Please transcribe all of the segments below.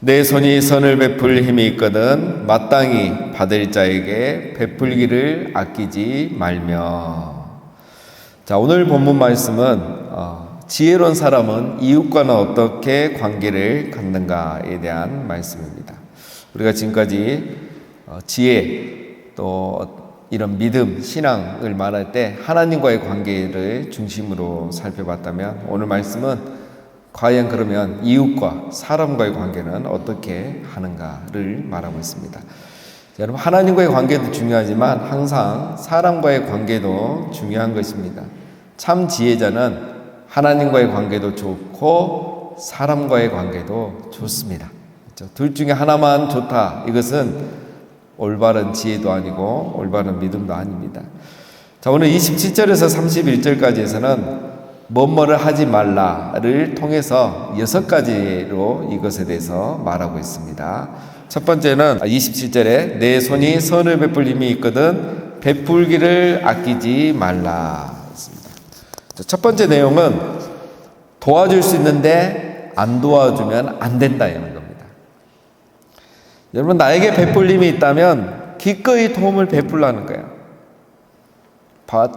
내 손이 선을 베풀 힘이 있거든 마땅히 받을 자에게 베풀기를 아끼지 말며. 자, 오늘 본문 말씀은 지혜로운 사람은 이웃과는 어떻게 관계를 갖는가에 대한 말씀입니다. 우리가 지금까지 지혜 또 이런 믿음, 신앙을 말할 때 하나님과의 관계를 중심으로 살펴봤다면, 오늘 말씀은 과연 그러면 이웃과 사람과의 관계는 어떻게 하는가를 말하고 있습니다. 여러분, 하나님과의 관계도 중요하지만 항상 사람과의 관계도 중요한 것입니다. 참 지혜자는 하나님과의 관계도 좋고 사람과의 관계도 좋습니다. 그렇죠? 둘 중에 하나만 좋다, 이것은 올바른 지혜도 아니고 올바른 믿음도 아닙니다. 자, 오늘 27절에서 31절까지에서는 뭐뭐를 하지 말라를 통해서 6가지로 이것에 대해서 말하고 있습니다. 첫 번째는 27절에 내 손이 선을 베풀 힘이 있거든 베풀기를 아끼지 말라 했습니다. 첫 번째 내용은 도와줄 수 있는데 안 도와주면 안 된다 이런 겁니다. 여러분, 나에게 베풀 힘이 있다면 기꺼이 도움을 베풀라는 거예요.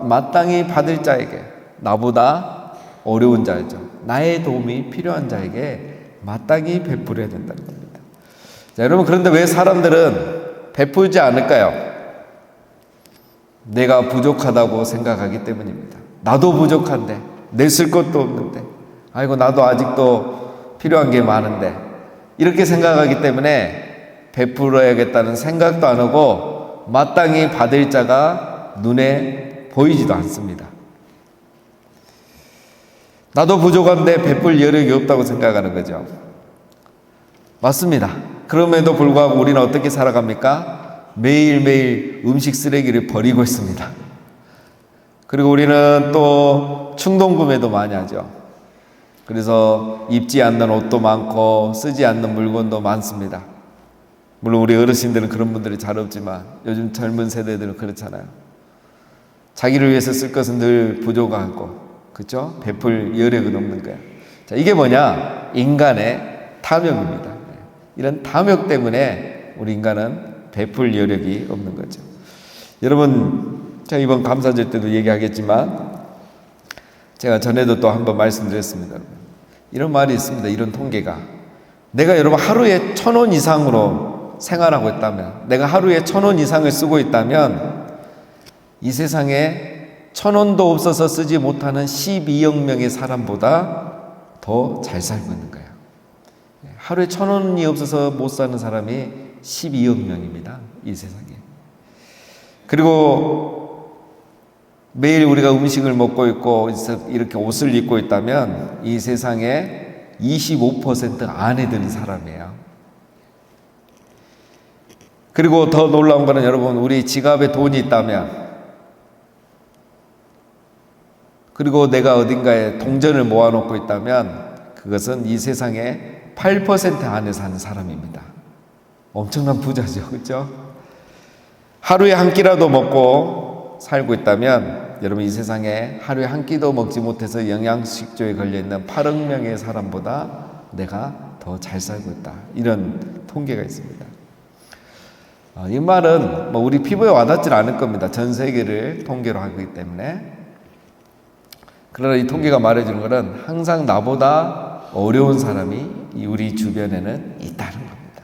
마땅히 받을 자에게, 나보다 어려운 자죠, 나의 도움이 필요한 자에게 마땅히 베풀어야 된다는 겁니다. 자, 여러분, 그런데 왜 사람들은 베풀지 않을까요? 내가 부족하다고 생각하기 때문입니다. 나도 부족한데, 냈을 것도 없는데, 아이고 나도 아직도 필요한 게 많은데, 이렇게 생각하기 때문에 베풀어야겠다는 생각도 안 하고 마땅히 받을 자가 눈에 보이지도 않습니다. 나도 부족한데 베풀 여력이 없다고 생각하는 거죠. 맞습니다. 그럼에도 불구하고 우리는 어떻게 살아갑니까? 매일매일 음식 쓰레기를 버리고 있습니다. 그리고 우리는 또 충동구매도 많이 하죠. 그래서 입지 않는 옷도 많고 쓰지 않는 물건도 많습니다. 물론 우리 어르신들은 그런 분들이 잘 없지만 요즘 젊은 세대들은 그렇잖아요. 자기를 위해서 쓸 것은 늘 부족하고, 그렇죠? 베풀 여력은 없는 거야. 자, 이게 뭐냐? 인간의 탐욕입니다. 이런 탐욕 때문에 우리 인간은 베풀 여력이 없는 거죠. 여러분, 제가 이번 감사절 때도 얘기하겠지만 제가 전에도 또 한번 말씀드렸습니다. 이런 말이 있습니다. 이런 통계가, 내가 여러분 하루에 1,000원 이상으로 생활하고 있다면, 내가 하루에 1,000원 이상을 쓰고 있다면 이 세상에 1,000원도 없어서 쓰지 못하는 12억 명의 사람보다 더 잘 살고 있는 거예요. 하루에 1,000원이 없어서 못 사는 사람이 12억 명입니다. 이 세상에. 그리고 매일 우리가 음식을 먹고 있고 이렇게 옷을 입고 있다면 이 세상에 25% 안에 드는 사람이에요. 그리고 더 놀라운 거는 여러분, 우리 지갑에 돈이 있다면, 그리고 내가 어딘가에 동전을 모아놓고 있다면 그것은 이 세상에 8% 안에 사는 사람입니다. 엄청난 부자죠, 그렇죠? 하루에 한 끼라도 먹고 살고 있다면 여러분, 이 세상에 하루에 한 끼도 먹지 못해서 영양식조에 걸려있는 8억 명의 사람보다 내가 더 잘 살고 있다, 이런 통계가 있습니다. 이 말은 우리 피부에 와닿질 않을 겁니다. 전 세계를 통계로 하기 때문에. 그러나 이 통계가 말해주는 것은 항상 나보다 어려운 사람이 우리 주변에는 있다는 겁니다.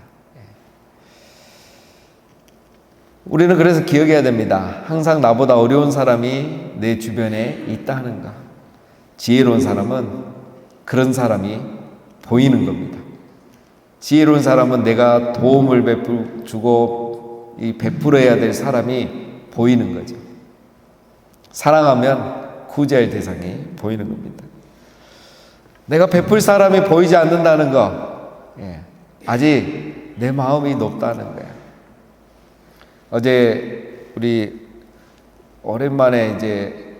우리는 그래서 기억해야 됩니다. 항상 나보다 어려운 사람이 내 주변에 있다는 것. 지혜로운 사람은 그런 사람이 보이는 겁니다. 지혜로운 사람은 내가 도움을 주고 베풀어야 될 사람이 보이는 거죠. 사랑하면 구제할 대상이 보이는 겁니다. 내가 베풀 사람이 보이지 않는다는 거, 아직 내 마음이 높다는 거예요. 어제 우리 오랜만에 이제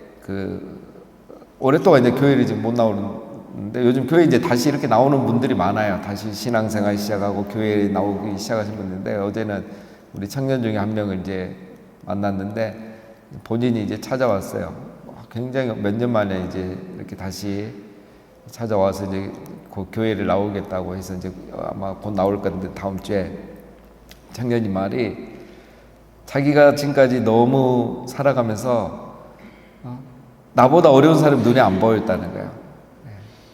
오랫동안 이제 교회를 지금 못 나오는데, 요즘 교회 이제 다시 이렇게 나오는 분들이 많아요. 다시 신앙생활 시작하고 교회에 나오기 시작하신 분인데, 어제는 우리 청년 중에 한 명을 이제 만났는데 본인이 이제 찾아왔어요. 굉장히 몇 년 만에 이제 이렇게 다시 찾아와서 이제 그 교회를 나오겠다고 해서 이제 아마 곧 나올 건데 다음 주에 청년이 말이 자기가 지금까지 너무 살아가면서 나보다 어려운 사람이 눈에 안 보였다는 거예요.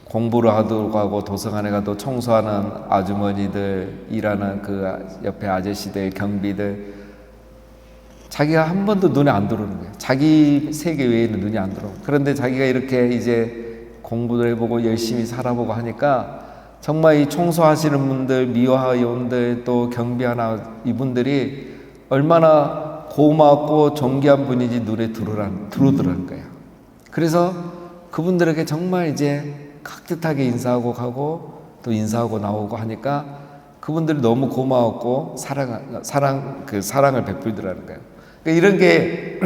공부를 하고 도서관에 가도 청소하는 아주머니들, 일하는 그 옆에 아저씨들, 경비들, 자기가 한 번도 눈에 안 들어오는 거예요. 자기 세계 외에는 눈이 안 들어오고. 그런데 자기가 이렇게 이제 공부도 해보고 열심히 살아보고 하니까 정말 이 청소하시는 분들, 미화요원들, 또 경비하나 이분들이 얼마나 고맙고 존귀한 분인지 눈에 들어오더라는 거예요. 그래서 그분들에게 정말 이제 깍듯하게 인사하고 가고 또 인사하고 나오고 하니까 그분들이 너무 고마웠고 사랑을 베풀더라는 거예요. 그러니까 이런 게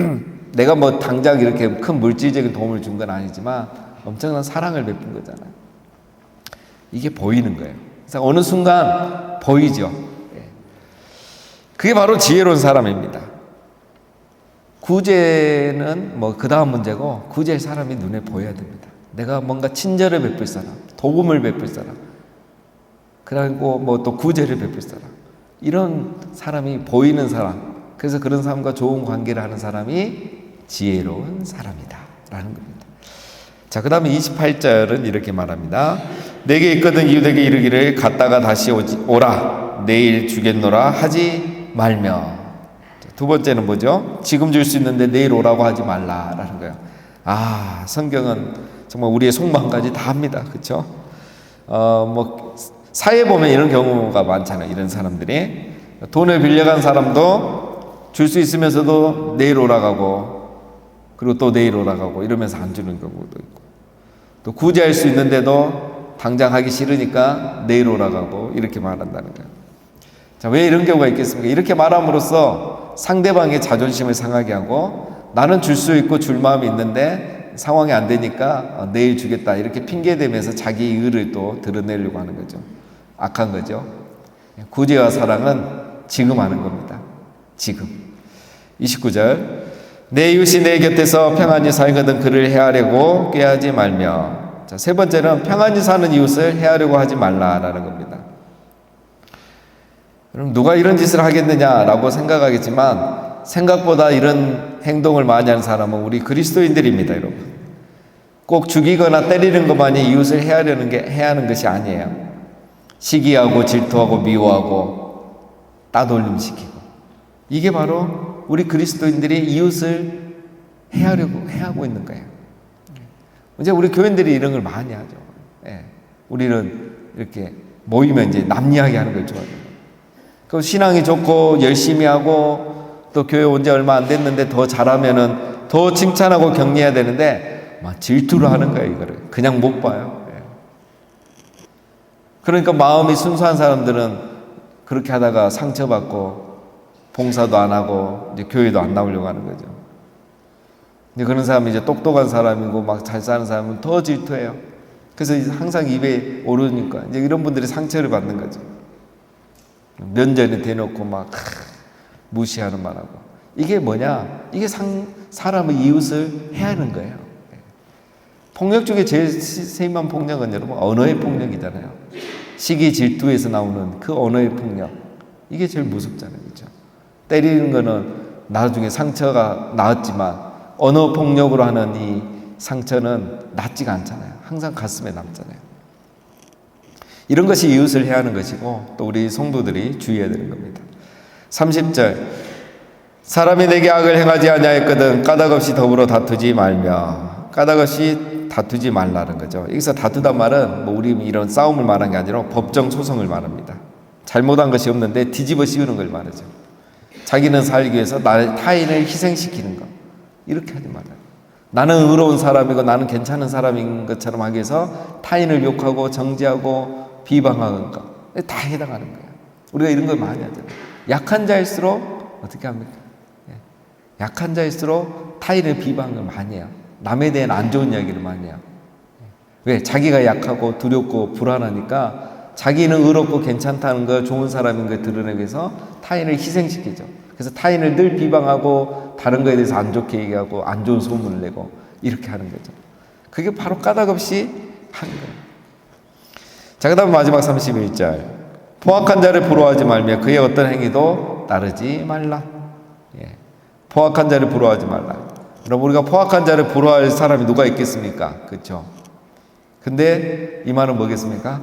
내가 뭐 당장 이렇게 큰 물질적인 도움을 준 건 아니지만 엄청난 사랑을 베푼 거잖아요. 이게 보이는 거예요. 그래서 어느 순간 보이죠. 그게 바로 지혜로운 사람입니다. 구제는 뭐 그 다음 문제고 구제의 사람이 눈에 보여야 됩니다. 내가 뭔가 친절을 베풀 사람, 도움을 베풀 사람, 그리고 뭐 또 구제를 베풀 사람, 이런 사람이 보이는 사람, 그래서 그런 사람과 좋은 관계를 하는 사람이 지혜로운 사람이다 라는 겁니다. 자, 그 다음에 28절은 이렇게 말합니다. 내게 있거든 이웃에게 이르기를 갔다가 다시 오라 내일 주겠노라 하지 말며. 두 번째는 뭐죠? 지금 줄 수 있는데 내일 오라고 하지 말라라는 거예요. 아, 성경은 정말 우리의 속마음까지 다 합니다. 그렇죠? 뭐 사회에 보면 이런 경우가 많잖아요. 이런 사람들이 돈을 빌려간 사람도 줄 수 있으면서도 내일 오라고 하고, 그리고 또 내일 오라고 하고 이러면서 안 주는 경우도 있고, 또 구제할 수 있는데도 당장 하기 싫으니까 내일 오라고 하고 이렇게 말한다는 거예요. 자, 왜 이런 경우가 있겠습니까? 이렇게 말함으로써 상대방의 자존심을 상하게 하고, 나는 줄 수 있고 줄 마음이 있는데 상황이 안 되니까 내일 주겠다 이렇게 핑계대면서 자기 의를 또 드러내려고 하는 거죠. 악한 거죠. 구제와 사랑은 지금 하는 겁니다. 지금. 29절 내 이웃이 내 곁에서 평안히 살거든 그를 해하려고 꾀하지 말며. 자, 세 번째는 평안히 사는 이웃을 해하려고 하지 말라라는 겁니다. 그럼 누가 이런 짓을 하겠느냐라고 생각하겠지만 생각보다 이런 행동을 많이 하는 사람은 우리 그리스도인들입니다, 여러분. 꼭 죽이거나 때리는 것만이 이웃을 해하는 것이 아니에요. 시기하고 질투하고 미워하고 따돌림시키고, 이게 바로 우리 그리스도인들이 이웃을 해하고 있는 거예요. 이제 우리 교인들이 이런 걸 많이 하죠. 우리는 이렇게 모이면 이제 남 이야기 하는 걸 좋아해요. 그 신앙이 좋고 열심히 하고 또 교회 온 지 얼마 안 됐는데 더 잘하면은 더 칭찬하고 격려해야 되는데 막 질투를 하는 거예요. 이거를 그냥 못 봐요. 그러니까 마음이 순수한 사람들은 그렇게 하다가 상처받고 봉사도 안 하고 이제 교회도 안 나오려고 하는 거죠. 근데 그런 사람이 이제 똑똑한 사람이고 막 잘 사는 사람은 더 질투해요. 그래서 항상 입에 오르니까 이제 이런 분들이 상처를 받는 거죠. 면전에 대놓고 막 무시하는 말하고. 이게 뭐냐? 이게 사람의 이웃을 해하는 거예요. 폭력 중에 제일 심한 폭력은 여러분 언어의 폭력이잖아요. 시기 질투에서 나오는 그 언어의 폭력, 이게 제일 무섭잖아요. 그렇죠? 때리는 거는 나중에 상처가 나았지만 언어 폭력으로 하는 이 상처는 낫지가 않잖아요. 항상 가슴에 남잖아요. 이런 것이 이웃을 해하는 것이고 또 우리 성도들이 주의해야 되는 겁니다. 30절 사람이 내게 악을 행하지 아니하였거든 까닭없이 더불어 다투지 말며. 까닭없이 다투지 말라는 거죠. 여기서 다투단 말은 뭐 우리 이런 싸움을 말한 게 아니라 법정 소송을 말합니다. 잘못한 것이 없는데 뒤집어 씌우는 걸 말하죠. 자기는 살기 위해서 타인을 희생시키는 거, 이렇게 하지 말아요. 나는 의로운 사람이고 나는 괜찮은 사람인 것처럼 하기 위해서 타인을 욕하고 정죄하고 비방하는 거, 다 해당하는 거예요. 우리가 이런 걸 많이 하잖아요. 약한 자일수록 어떻게 합니까? 약한 자일수록 타인을 비방을 많이 해요. 남에 대한 안 좋은 이야기를 많이 해요. 왜? 자기가 약하고 두렵고 불안하니까 자기는 의롭고 괜찮다는 걸, 좋은 사람인 걸 드러내기 위해서 타인을 희생시키죠. 그래서 타인을 늘 비방하고 다른 거에 대해서 안 좋게 얘기하고 안 좋은 소문을 내고 이렇게 하는 거죠. 그게 바로 까닭없이 하는 거예요. 자, 그 다음 마지막 31절. 포악한 자를 부러워하지 말며 그의 어떤 행위도 따르지 말라. 예. 포악한 자를 부러워하지 말라. 여러분, 우리가 포악한 자를 부러워할 사람이 누가 있겠습니까? 그렇죠? 근데 이 말은 뭐겠습니까?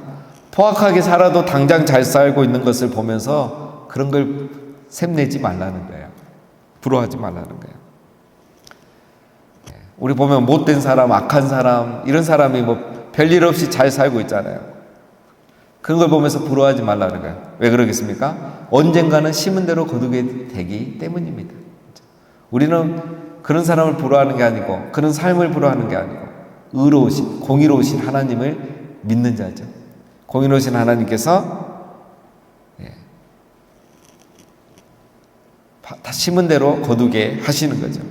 포악하게 살아도 당장 잘 살고 있는 것을 보면서 그런 걸 샘내지 말라는 거예요. 부러워하지 말라는 거예요. 우리 보면 못된 사람, 악한 사람, 이런 사람이 뭐 별일 없이 잘 살고 있잖아요. 그런 걸 보면서 부러워하지 말라는 거예요. 왜 그러겠습니까? 언젠가는 심은 대로 거두게 되기 때문입니다. 우리는 그런 사람을 부러워하는 게 아니고, 그런 삶을 부러워하는 게 아니고, 의로우신, 공의로우신 하나님을 믿는 자죠. 공의로우신 하나님께서 다 심은 대로 거두게 하시는 거죠.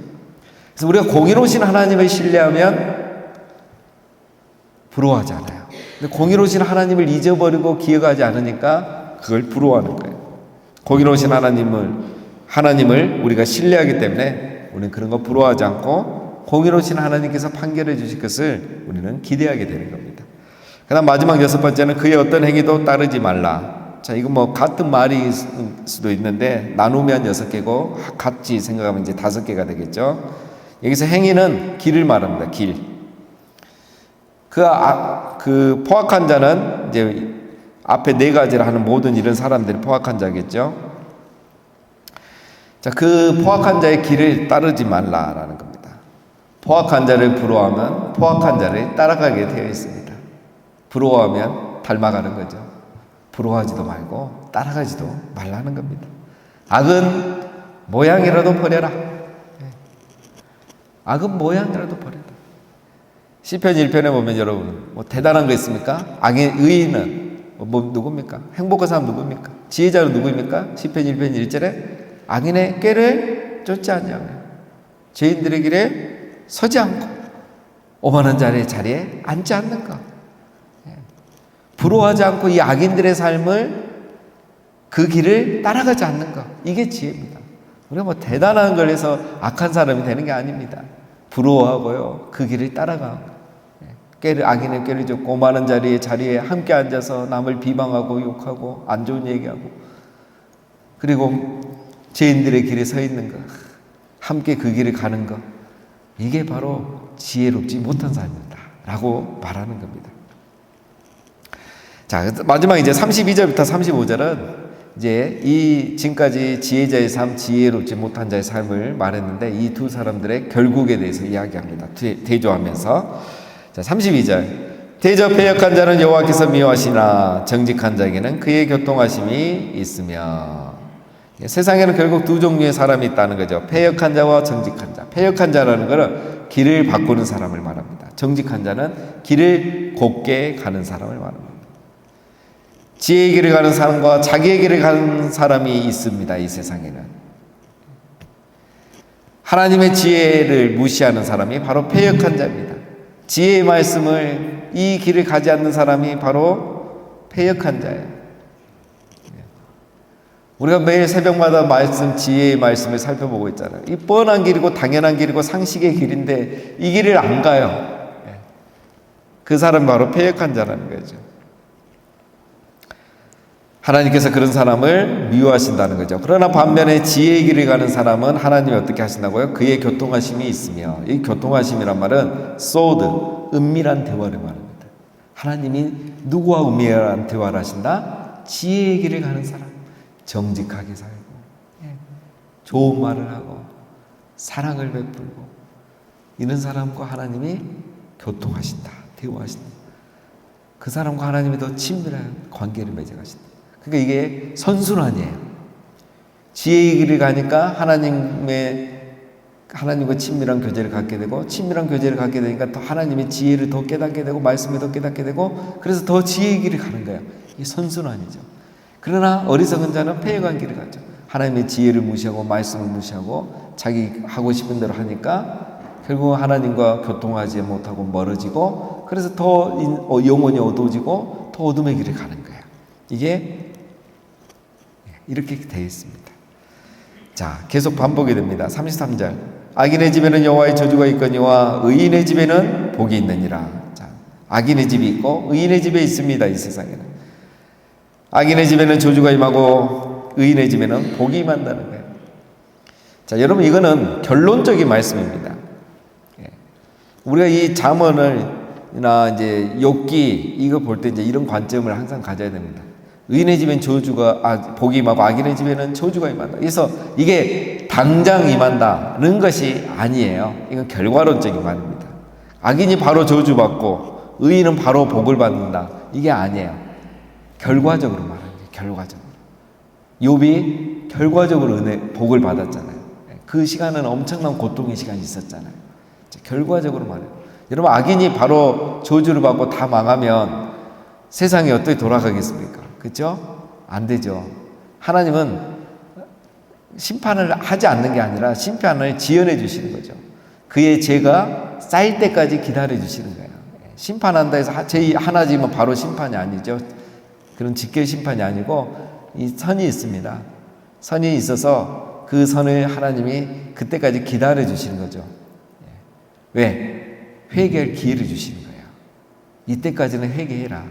그래서 우리가 공의로우신 하나님을 신뢰하면 부러워하지 않아요. 근데 공의로우신 하나님을 잊어버리고 기억하지 않으니까 그걸 부러워하는 거예요. 공의로우신 하나님을 우리가 신뢰하기 때문에 우리는 그런 거 부러워하지 않고 공의로우신 하나님께서 판결해 주실 것을 우리는 기대하게 되는 겁니다. 그 다음 마지막 6번째는 그의 어떤 행위도 따르지 말라. 자, 이거 뭐 같은 말일 수도 있는데 나누면 6개고 같이 생각하면 이제 5개가 되겠죠. 여기서 행위는 길을 말합니다. 길. 그 포악한 자는 이제 앞에 4가지를 하는 모든 이런 사람들이 포악한 자겠죠. 자, 그 포악한 자의 길을 따르지 말라라는 겁니다. 포악한 자를 부러워하면 포악한 자를 따라가게 되어 있습니다. 부러워하면 닮아가는 거죠. 부러워하지도 말고 따라가지도 말라는 겁니다. 악은 모양이라도 버려라. 악은 모양이라도 버려라. 시편 1편에 보면 여러분 뭐 대단한 거 있습니까? 의인은 누굽니까? 행복한 사람 누굽니까? 지혜자는 누구입니까? 시편 1편 1절에 악인의 꾀를 쫓지 않냐며 죄인들의 길에 서지 않고 오만한 자리에 앉지 않는 것. 부러워하지 않고 이 악인들의 삶을 그 길을 따라가지 않는 것. 이게 지혜입니다. 우리가 뭐 대단한 걸 해서 악한 사람이 되는 게 아닙니다. 부러워하고요. 그 길을 따라가고 악인의 꾀를 쫓고 오만한 자리에 함께 앉아서 남을 비방하고 욕하고 안 좋은 얘기하고 그리고 죄인들의 길에 서 있는 것. 함께 그 길을 가는 것. 이게 바로 지혜롭지 못한 삶이다 라고 말하는 겁니다. 자, 마지막 이제 32절부터 35절은 이제 이 지금까지 지혜자의 삶, 지혜롭지 못한 자의 삶을 말했는데 이 두 사람들의 결국에 대해서 이야기합니다. 대조하면서. 자, 32절. 대저 패역한 자는 여호와께서 미워하시나 정직한 자에게는 그의 교통하심이 있으며. 세상에는 결국 두 종류의 사람이 있다는 거죠. 패역한 자와 정직한 자. 패역한 자라는 것은 길을 바꾸는 사람을 말합니다. 정직한 자는 길을 곱게 가는 사람을 말합니다. 지혜의 길을 가는 사람과 자기의 길을 가는 사람이 있습니다. 이 세상에는. 하나님의 지혜를 무시하는 사람이 바로 패역한 자입니다. 지혜의 말씀을 이 길을 가지 않는 사람이 바로 패역한 자예요. 우리가 매일 새벽마다 지혜의 말씀을 살펴보고 있잖아요. 이 뻔한 길이고 당연한 길이고 상식의 길인데 이 길을 안 가요. 그 사람이 바로 패역한 자라는 거죠. 하나님께서 그런 사람을 미워하신다는 거죠. 그러나 반면에 지혜의 길을 가는 사람은 하나님이 어떻게 하신다고요? 그의 교통하심이 있으며, 이 교통하심이란 말은 소드, 은밀한 대화를 말합니다. 하나님이 누구와 은밀한 대화를 하신다? 지혜의 길을 가는 사람, 정직하게 살고 좋은 말을 하고 사랑을 베풀고 이런 사람과 하나님이 교통하신다, 대화하신다. 그 사람과 하나님이 더 친밀한 관계를 맺어가신다. 그러니까 이게 선순환이에요. 지혜의 길을 가니까 하나님과 친밀한 교제를 갖게 되고 친밀한 교제를 갖게 되니까 더 하나님의 지혜를 더 깨닫게 되고 말씀을 더 깨닫게 되고 그래서 더 지혜의 길을 가는 거예요. 이게 선순환이죠. 그러나 어리석은 자는 패역한 길을 가죠. 하나님의 지혜를 무시하고 말씀을 무시하고 자기 하고 싶은 대로 하니까 결국 하나님과 교통하지 못하고 멀어지고 그래서 더 영혼이 어두워지고 더 어둠의 길을 가는 거예요. 이게 이렇게 되어 있습니다. 자, 계속 반복이 됩니다. 33절. 악인의 집에는 여호와의 저주가 있거니와 의인의 집에는 복이 있느니라. 자, 악인의 집이 있고 의인의 집에 있습니다. 이 세상에는 악인의 집에는 저주가 임하고 의인의 집에는 복이 임한다는 거예요. 자, 여러분 이거는 결론적인 말씀입니다. 우리가 이 잠언을나 이제 욥기 이거 볼 때 이제 이런 관점을 항상 가져야 됩니다. 의인의 집엔 저주가 복이 임하고 악인의 집에는 저주가 임한다. 그래서 이게 당장 임한다는 것이 아니에요. 이건 결과론적인 말입니다. 악인이 바로 저주받고 의인은 바로 복을 받는다. 이게 아니에요. 결과적으로 말하는 거예요. 결과적으로. 욥이 결과적으로 복을 받았잖아요. 그 시간은 엄청난 고통의 시간이 있었잖아요. 결과적으로 말해요. 여러분 악인이 바로 저주를 받고 다 망하면 세상이 어떻게 돌아가겠습니까? 그렇죠? 안 되죠. 하나님은 심판을 하지 않는 게 아니라 심판을 지연해 주시는 거죠. 그의 죄가 쌓일 때까지 기다려 주시는 거예요. 심판한다 해서 죄 하나 지면 바로 심판이 아니죠. 그런 직결 심판이 아니고 이 선이 있습니다. 선이 있어서 그 선을 하나님이 그때까지 기다려 주시는 거죠. 왜? 회개할 기회를 주시는 거예요. 이때까지는 회개해라.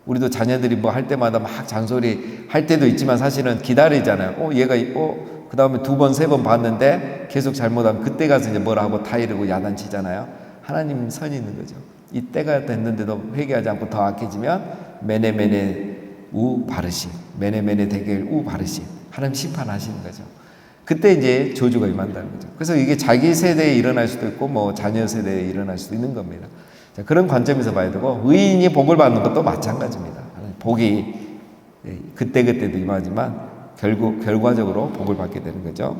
우리도 자녀들이 뭐 할 때마다 막 잔소리 할 때도 있지만 사실은 기다리잖아요. 얘가 그 다음에 2번, 3번 봤는데 계속 잘못하면 그때 가서 이제 뭐라 하고 타이르고 야단치잖아요. 하나님 선이 있는 거죠. 이때가 됐는데도 회개하지 않고 더 악해지면 메네메네 우 바르시, 메네메네 대겔 우 바르시. 하나님 심판하시는 거죠. 그때 이제 저주가 임한다는 거죠. 그래서 이게 자기 세대에 일어날 수도 있고 뭐 자녀 세대에 일어날 수도 있는 겁니다. 자, 그런 관점에서 봐야 되고 의인이 복을 받는 것도 마찬가지입니다. 복이 그때그때도 임하지만 결과적으로 복을 받게 되는 거죠.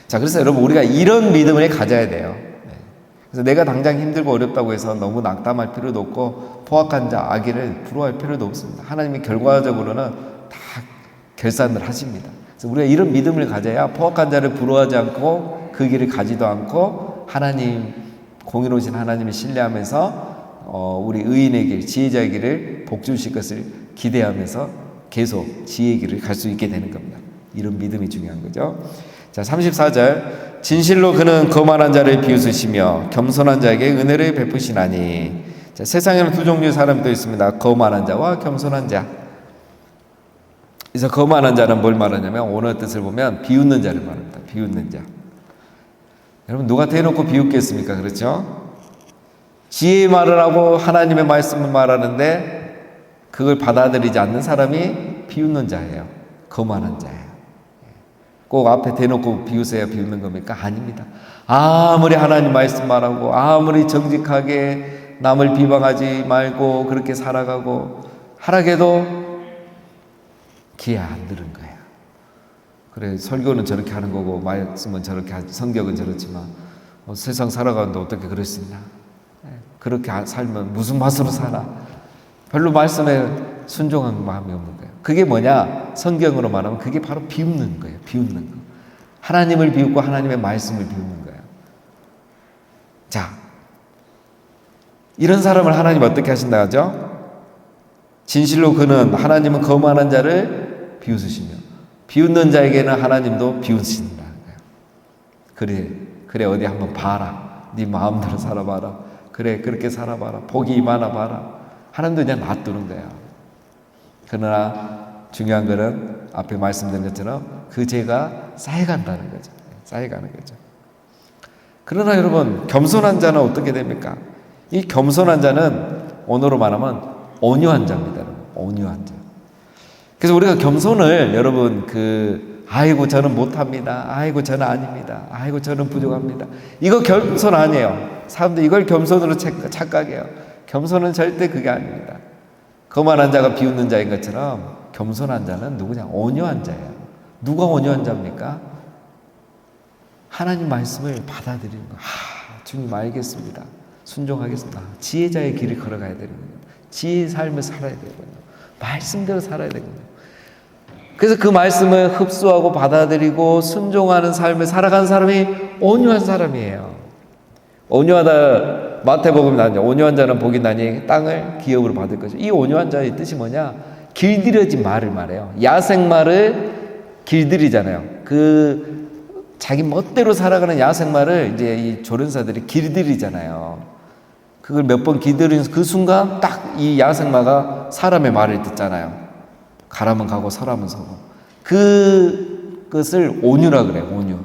자, 그래서 여러분 우리가 이런 믿음을 가져야 돼요. 그래서 내가 당장 힘들고 어렵다고 해서 너무 낙담할 필요도 없고 포악한 자, 악인을 부러워할 필요도 없습니다. 하나님이 결과적으로는 다 결산을 하십니다. 그래서 우리가 이런 믿음을 가져야 포악한 자를 부러워하지 않고 그 길을 가지도 않고 하나님 공의로우신 하나님을 신뢰하면서 우리 의인의 길, 지혜자의 길을 복주실 것을 기대하면서 계속 지혜의 길을 갈 수 있게 되는 겁니다. 이런 믿음이 중요한 거죠. 자, 34절 진실로 그는 거만한 자를 비웃으시며 겸손한 자에게 은혜를 베푸시나니. 자, 세상에는 두 종류의 사람도 있습니다. 거만한 자와 겸손한 자. 그래서 거만한 자는 뭘 말하냐면 오늘 뜻을 보면 비웃는 자를 말합니다. 비웃는 자. 여러분 누가 대놓고 비웃겠습니까? 그렇죠? 지혜의 말을 하고 하나님의 말씀을 말하는데 그걸 받아들이지 않는 사람이 비웃는 자예요. 거만한 자예요. 꼭 앞에 대놓고 비웃어야 비웃는 겁니까? 아닙니다. 아무리 하나님 말씀 말하고 아무리 정직하게 남을 비방하지 말고 그렇게 살아가고 하라게도 귀에 안 들은 거예요. 그래 설교는 저렇게 하는 거고 말씀은 저렇게 하지 성격은 저렇지만 세상 살아가는데 어떻게 그럴 수 있나? 그렇게 살면 무슨 맛으로 살아? 별로 말씀에 순종한 마음이 없는 거예요. 그게 뭐냐? 성경으로 말하면 그게 바로 비웃는 거예요. 비웃는 거. 하나님을 비웃고 하나님의 말씀을 비웃는 거예요. 자, 이런 사람을 하나님 어떻게 하신다 하죠? 진실로 그는 하나님은 거만한 자를 비웃으시며 비웃는 자에게는 하나님도 비웃으신다는 거예요. 그래 어디 한번 봐라. 네 마음대로 살아봐라. 그래 그렇게 살아봐라. 복이 많아 봐라. 하나님도 그냥 놔두는 거예요. 그러나 중요한 것은 앞에 말씀드린 것처럼 그 죄가 쌓여간다는 거죠. 쌓여가는 거죠. 그러나 여러분 겸손한 자는 어떻게 됩니까? 이 겸손한 자는 언어로 말하면 온유한 자입니다. 온유한 자. 그래서 우리가 겸손을 여러분 아이고 저는 못합니다. 아이고 저는 아닙니다. 아이고 저는 부족합니다. 이거 겸손 아니에요. 사람들 이걸 겸손으로 착각해요. 겸손은 절대 그게 아닙니다. 거만한 자가 비웃는 자인 것처럼 겸손한 자는 누구냐? 온유한 자예요. 누가 온유한 자입니까? 하나님 말씀을 받아들이는 거. 주님 알겠습니다. 순종하겠습니다. 지혜자의 길을 걸어가야 되는군요. 지혜의 삶을 살아야 되는군요. 말씀대로 살아야 되는군요. 그래서 그 말씀을 흡수하고 받아들이고 순종하는 삶을 살아가는 사람이 온유한 사람이에요. 온유하다 마태복음에 나오죠. 온유한 자는 복이 나니 땅을 기업으로 받을 것이죠. 이 온유한 자의 뜻이 뭐냐? 길들여진 말을 말해요. 야생말을 길들이잖아요. 자기 멋대로 살아가는 야생말을 이제 이 조련사들이 길들이잖아요. 그걸 몇 번 기다리는 그 순간 딱 이 야생마가 사람의 말을 듣잖아요. 가라면 가고 서라면 서고. 그것을 온유라 그래, 온유.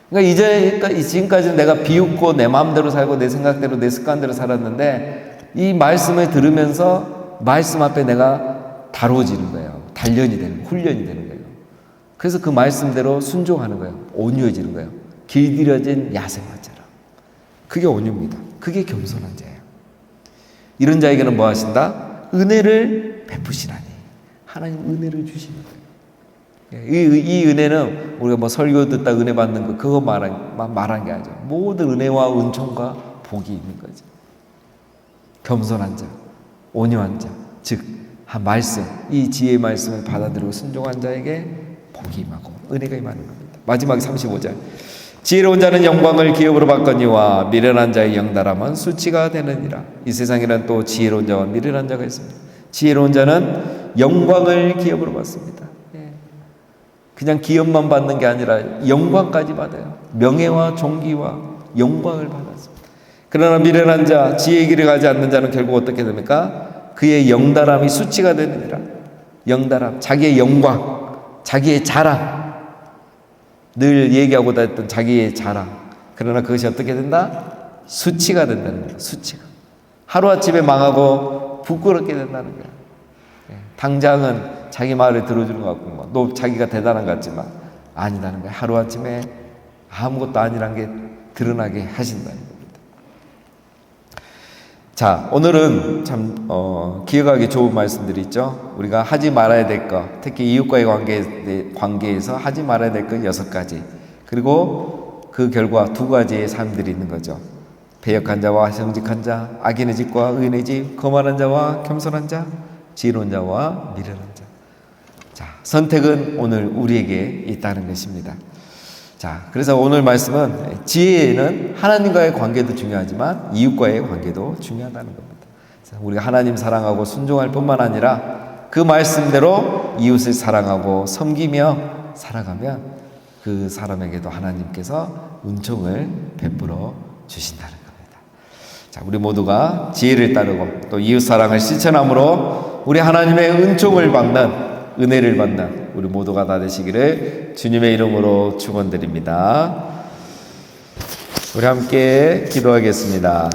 그러니까 지금까지는 내가 비웃고 내 마음대로 살고 내 생각대로 내 습관대로 살았는데 이 말씀을 들으면서 말씀 앞에 내가 다뤄지는 거예요. 단련이 되는 거예요. 훈련이 되는 거예요. 그래서 그 말씀대로 순종하는 거예요. 온유해지는 거예요. 길들여진 야생마처럼. 그게 온유입니다. 그게 겸손한 자예요. 이런 자에게는 뭐 하신다? 은혜를 베푸시라니. 하나님 은혜를 주시는 거예요. 이 은혜는 우리가 뭐 설교 듣다 은혜 받는 거 그거 말한 게 아니죠. 모든 은혜와 은총과 복이 있는 거죠. 겸손한 자, 온유한 자, 즉 한 말씀, 이 지혜의 말씀을 받아들이고 순종한 자에게 복이 임하고 은혜가 임하는 겁니다. 마지막 35절. 지혜로운 자는 영광을 기업으로 받거니와 미련한 자의 영달함은 수치가 되느니라. 이 세상에는 또 지혜로운 자와 미련한 자가 있습니다. 지혜로운 자는 영광을 기업으로 받습니다. 그냥 기업만 받는 게 아니라 영광까지 받아요. 명예와 존귀와 영광을 받았습니다. 그러나 미련한 자, 지혜의 길을 가지 않는 자는 결국 어떻게 됩니까? 그의 영달함이 수치가 되느니라. 영달함, 자기의 영광, 자기의 자랑, 늘 얘기하고 다녔던 자기의 자랑. 그러나 그것이 어떻게 된다? 수치가 된다는 거예요. 수치가. 하루아침에 망하고 부끄럽게 된다는 거예요. 당장은 자기 말을 들어주는 것 같고 또 자기가 대단한 것 같지만 아니다는 거예요. 하루아침에 아무것도 아니란 게 드러나게 하신다는 겁니다. 자, 오늘은 참 기억하기 좋은 말씀들이 있죠. 우리가 하지 말아야 될 것, 특히 이웃과의 관계에서 하지 말아야 될 것 6가지, 그리고 그 결과 2가지의 삶들이 있는 거죠. 배역한 자와 정직한 자, 악인의 집과 의인의 집, 거만한 자와 겸손한 자, 지혜로운 자와 미련한 자. 자, 선택은 오늘 우리에게 있다는 것입니다. 자, 그래서 오늘 말씀은 지혜는 하나님과의 관계도 중요하지만 이웃과의 관계도 중요하다는 겁니다. 우리가 하나님 사랑하고 순종할 뿐만 아니라 그 말씀대로 이웃을 사랑하고 섬기며 살아가면 그 사람에게도 하나님께서 은총을 베풀어 주신다는 겁니다. 자, 우리 모두가 지혜를 따르고 또 이웃 사랑을 실천함으로 우리 하나님의 은총을 받는, 은혜를 받는 우리 모두가 다 되시기를 주님의 이름으로 축원드립니다. 우리 함께 기도하겠습니다.